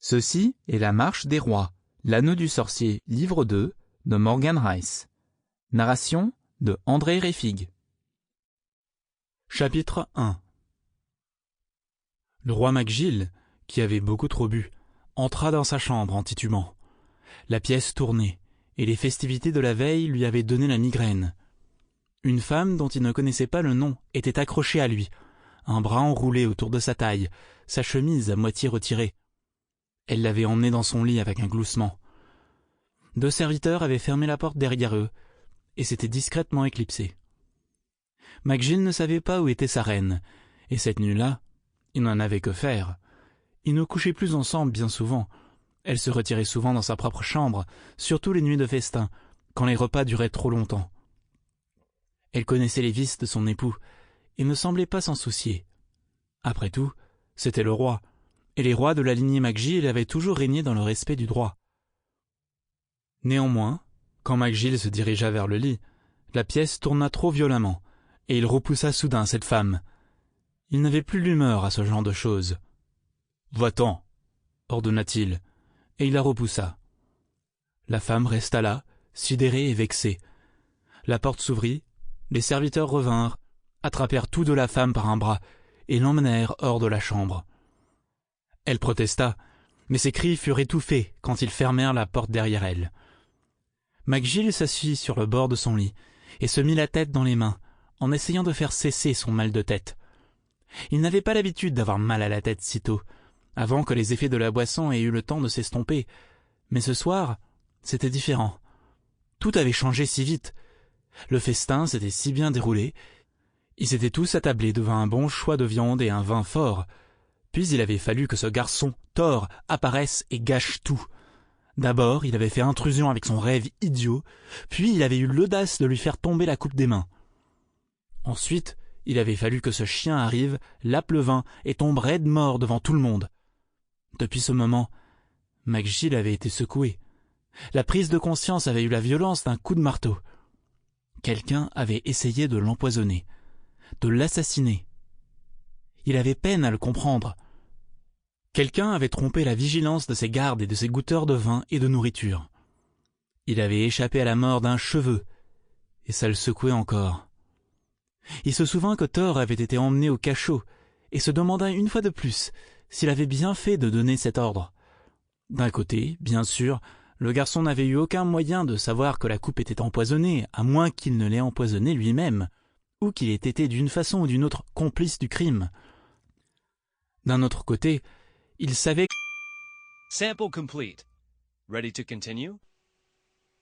Ceci est La Marche des Rois, l'Anneau du Sorcier, livre 2, de Morgan Rice. Narration de André Réfig. Chapitre 1. Le roi MacGill, qui avait beaucoup trop bu, entra dans sa chambre en titubant. La pièce tournait, et les festivités de la veille lui avaient donné la migraine. Une femme dont il ne connaissait pas le nom était accrochée à lui, un bras enroulé autour de sa taille, sa chemise à moitié retirée. Elle l'avait emmené dans son lit avec un gloussement. 2 serviteurs avaient fermé la porte derrière eux, et s'étaient discrètement éclipsés. MacGill ne savait pas où était sa reine, et cette nuit-là, il n'en avait que faire. Ils ne couchaient plus ensemble bien souvent. Elle se retirait souvent dans sa propre chambre, surtout les nuits de festin, quand les repas duraient trop longtemps. Elle connaissait les vices de son époux, et ne semblait pas s'en soucier. Après tout, c'était le roi, et les rois de la lignée MacGill avaient toujours régné dans le respect du droit. Néanmoins, quand MacGill se dirigea vers le lit, la pièce tourna trop violemment, et il repoussa soudain cette femme. Il n'avait plus l'humeur à ce genre de choses. « Va-t'en » ordonna-t-il, et il la repoussa. La femme resta là, sidérée et vexée. La porte s'ouvrit, les serviteurs revinrent, attrapèrent tous deux la femme par un bras, et l'emmenèrent hors de la chambre. Elle protesta, mais ses cris furent étouffés quand ils fermèrent la porte derrière elle. MacGill s'assit sur le bord de son lit, et se mit la tête dans les mains, en essayant de faire cesser son mal de tête. Il n'avait pas l'habitude d'avoir mal à la tête si tôt, avant que les effets de la boisson aient eu le temps de s'estomper, mais ce soir, c'était différent. Tout avait changé si vite. Le festin s'était si bien déroulé. Ils étaient tous attablés devant un bon choix de viande et un vin fort. Puis il avait fallu que ce garçon, Thor, apparaisse et gâche tout. D'abord, il avait fait intrusion avec son rêve idiot, puis il avait eu l'audace de lui faire tomber la coupe des mains. Ensuite, il avait fallu que ce chien arrive, lappe le vin et tombe raide mort devant tout le monde. Depuis ce moment, MacGill avait été secoué. La prise de conscience avait eu la violence d'un coup de marteau. Quelqu'un avait essayé de l'empoisonner, de l'assassiner. Il avait peine à le comprendre. Quelqu'un avait trompé la vigilance de ses gardes et de ses goûteurs de vin et de nourriture. Il avait échappé à la mort d'un cheveu, et ça le secouait encore. Il se souvint que Thor avait été emmené au cachot, et se demanda une fois de plus s'il avait bien fait de donner cet ordre. D'un côté, bien sûr, le garçon n'avait eu aucun moyen de savoir que la coupe était empoisonnée, à moins qu'il ne l'ait empoisonnée lui-même, ou qu'il ait été d'une façon ou d'une autre complice du crime. D'un autre côté, il savait... Sample complete. Ready to continue?